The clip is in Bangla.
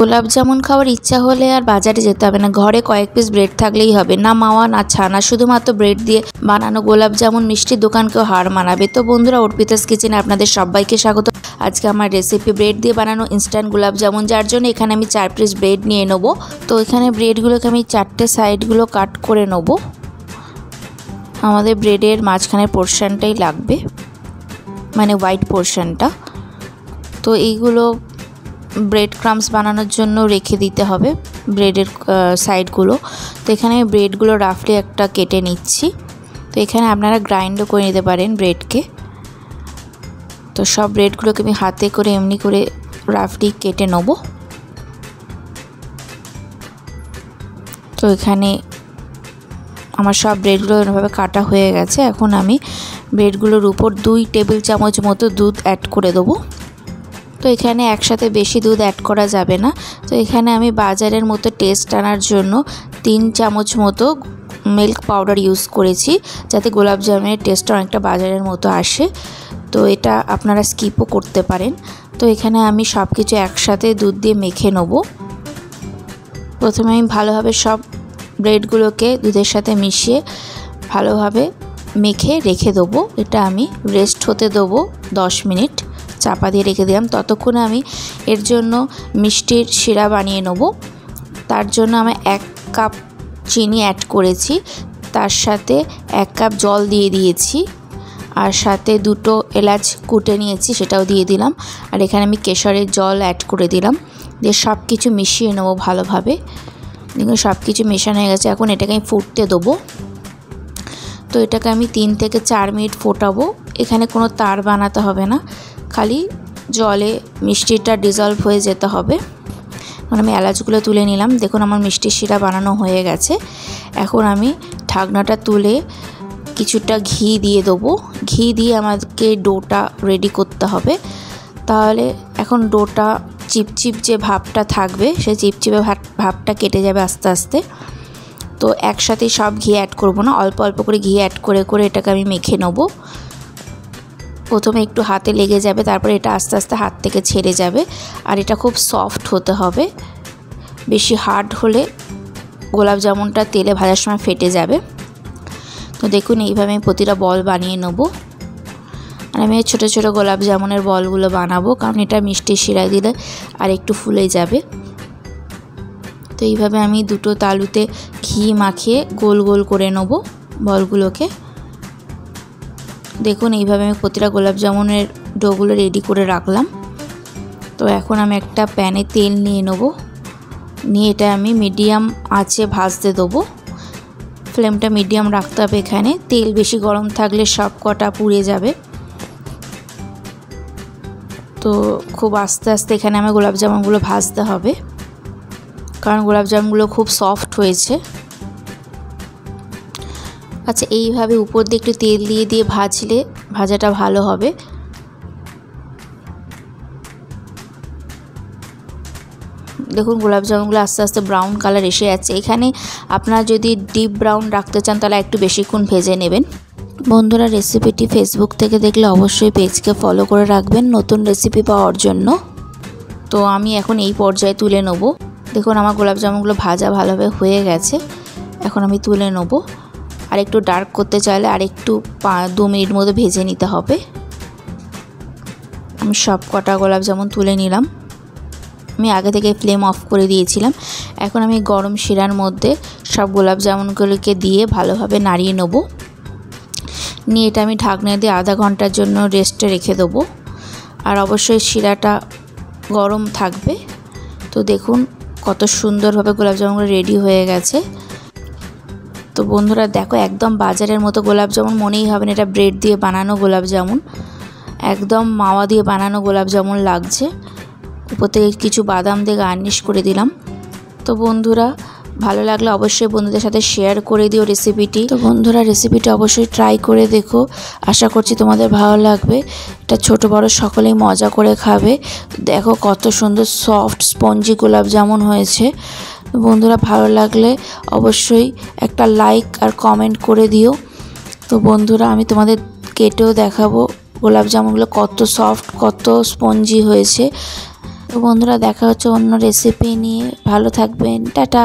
গোলাপ জামুন খাওয়ার ইচ্ছা হলে আর বাজারে যেতে হবে না, ঘরে কয়েক পিস ব্রেড থাকলেই হবে। না মাওয়া না ছানা, শুধুমাত্র ব্রেড দিয়ে বানানো গোলাপ জামুন মিষ্টির দোকানকেও হার মানাবে। তো বন্ধুরা, অর্পিতাস কিচেনে আপনাদের সবাইকে স্বাগত। আজকে আমার রেসিপি ব্রেড দিয়ে বানানো ইনস্ট্যান্ট গোলাপ জামুন, যার জন্য এখানে আমি 4 পিস ব্রেড নিয়ে নেবো। তো এখানে ব্রেডগুলোকে আমি 4টে সাইডগুলো কাট করে নেবো। আমাদের ব্রেডের মাঝখানের পোর্শনটাই লাগবে, মানে হোয়াইট পোর্শনটা। তো এইগুলো ব্রেড ক্রাম্বস বানানোর জন্য রেখে দিতে হবে ব্রেডের সাইডগুলো। তো এখানে ব্রেডগুলো রাফলি একটা কেটে নিচ্ছি। তো এখানে আপনারা গ্রাইন্ডও করে নিতে পারেন ব্রেডকে। তো সব ব্রেডগুলোকে আমি হাতে করে এমনি করে রাফলি কেটে নেব। তো এখানে আমার সব ব্রেডগুলো এভাবে কাটা হয়ে গেছে। এখন আমি ব্রেডগুলোর উপর 2 টেবিল চামচ মতো দুধ অ্যাড করে দেবো। তো এখানে একসাথে বেশি দুধ অ্যাড করা যাবে না। তো এখানে আমি বাজারের মতো টেস্ট আনার জন্য 3 চামচ মতো মিল্ক পাউডার ইউজ করেছি, যাতে গোলাপ জামুনের টেস্টটা অনেকটা বাজারের মতো আসে। তো এটা আপনারা স্কিপও করতে পারেন। তো এখানে আমি সব কিছু একসাথে দুধ দিয়ে মেখে নেব। প্রথমে আমি ভালোভাবে সব ব্রেডগুলোকে দুধের সাথে মিশিয়ে ভালোভাবে মেখে রেখে দেবো। এটা আমি রেস্ট হতে দেবো 10 মিনিট, চাপা দিয়ে রেখে দিলাম। ততক্ষণে আমি এর জন্য মিষ্টির শিরা বানিয়ে নেব। তার জন্য আমি 1 কাপ চিনি অ্যাড করেছি, তার সাথে 1 কাপ জল দিয়ে দিয়েছি, আর সাথে 2টো এলাচ কুটে নিয়েছি, সেটাও দিয়ে দিলাম। আর এখানে আমি কেশরের জল অ্যাড করে দিলাম, দিয়ে সব কিছু মিশিয়ে নেবো ভালোভাবে। দেখুন সব কিছু মেশানো হয়ে গেছে। এখন এটাকে আমি ফুটতে দেবো। তো এটাকে আমি 3 থেকে 4 মিনিট ফোটাবো। এখানে কোনো তার বানাতে হবে না, খালি জলে মিষ্টিটা ডিজলভ হয়ে যেতে হবে। এখন আমি এলাচগুলো তুলে নিলাম। দেখুন আমার মিষ্টির শিরা বানানো হয়ে গেছে। এখন আমি ঢাকনাটা তুলে কিছুটা ঘি দিয়ে দেবো। ঘি দিয়ে আমাদেরকে ডোটা রেডি করতে হবে। তাহলে এখন ডোটা চিপচিপ যে ভাবটা থাকবে, সেই চিপচিপে ভাবটা কেটে যাবে আস্তে আস্তে। তো একসাথে সব ঘি অ্যাড করব না, অল্প অল্প করে ঘি অ্যাড করে করে এটাকে আমি মেখে নেবো। প্রথমে একটু হাতে লেগে যাবে, তারপরে এটা আস্তে আস্তে হাত থেকে ছেড়ে যাবে। আর এটা খুব সফট হতে হবে, বেশি হার্ড হলে গোলাপ জামুনটা তেলে ভাজার সময় ফেটে যাবে। তো দেখুন এইভাবে আমি প্রতিটা বল বানিয়ে নেব। আর আমি ছোটো ছোটো গোলাপ জামুনের বলগুলো বানাবো, কারণ এটা মিষ্টি শিরায় দিলে আর একটু ফুলে যাবে। তো এইভাবে আমি 2টো তালুতে ঘি মাখিয়ে গোল গোল করে নেব বলগুলোকে। দেখুন এইভাবে আমি প্রতিটা গোলাপ জামুনের ডোগুলো রেডি করে রাখলাম। তো এখন আমি একটা প্যানে তেল নিয়ে নেব, নিয়ে এটা আমি মিডিয়াম আঁচে ভাজতে দেবো। ফ্লেমটা মিডিয়াম রাখতে হবে এখানে। তেল বেশি গরম থাকলে সব কটা পুড়ে যাবে। তো খুব আস্তে আস্তে এখানে আমার গোলাপ জামুনগুলো ভাজতে হবে, কারণ গোলাপ জামুনগুলো খুব সফট হয়েছে। আচ্ছা, এইভাবে উপর দিয়ে একটু তেল দিয়ে দিয়ে ভাজলে ভাজাটা ভালো হবে। দেখুন গোলাপ জামুনগুলো আস্তে আস্তে ব্রাউন কালার এসে যাচ্ছে। এখানে আপনারা যদি ডিপ ব্রাউন রাখতে চান তাহলে একটু বেশিক্ষণ ভেজে নেবেন। বন্ধুরা, রেসিপিটি ফেসবুক থেকে দেখলে অবশ্যই পেজকে ফলো করে রাখবেন নতুন রেসিপি পাওয়ার জন্য। তো আমি এখন এই পর্যায়ে তুলে নেব। দেখুন আমার গোলাপ জামুনগুলো ভাজা ভালোভাবে হয়ে গেছে। এখন আমি তুলে নেব। আর একটু ডার্ক করতে চাইলে আর একটু 2 মিনিট মতো ভেজে নিতে হবে। আমি সব কটা গোলাপ জামুন তুলে নিলাম। আমি আগে থেকে ফ্লেম অফ করে দিয়েছিলাম। এখন আমি গরম শিরার মধ্যে সব গোলাপ জামুনগুলোকে দিয়ে ভালোভাবে নাড়িয়ে নেব। নিয়ে এটা আমি ঢাকনা দিয়ে আধা ঘন্টার জন্য রেস্টে রেখে দেবো। আর অবশ্যই শিরাটা গরম থাকবে। তো দেখুন কত সুন্দরভাবে গোলাপ জামুনগুলো রেডি হয়ে গেছে। তো বন্ধুরা দেখো, একদম বাজারের মতো গোলাপ জামুন মনেই হবে না এটা ব্রেড দিয়ে বানানো গোলাপ জামুন। একদম মাওয়া দিয়ে বানানো গোলাপ জামুন লাগছে। উপর থেকে কিছু বাদাম দিয়ে গার্নিশ করে দিলাম। তো বন্ধুরা, ভালো লাগলে অবশ্যই বন্ধুদের সাথে শেয়ার করে দিও রেসিপিটি। তো বন্ধুরা, রেসিপিটা অবশ্যই ট্রাই করে দেখো। আশা করছি তোমাদের ভালো লাগবে। এটা ছোট বড় সকলেই মজা করে খাবে। দেখো কত সুন্দর সফট স্পঞ্জি গোলাপ জামুন হয়েছে। বন্ধুরা, ভালো লাগলে অবশ্যই একটা লাইক আর কমেন্ট করে দিও। তো বন্ধুরা, আমি তোমাদের কেটেও দেখাবো গোলাপ জামুনগুলো কত সফট, কত স্পঞ্জি হয়েছে। তো বন্ধুরা দেখা হচ্ছে অন্য রেসিপি নিয়ে, ভালো থাকবেন, টাটা।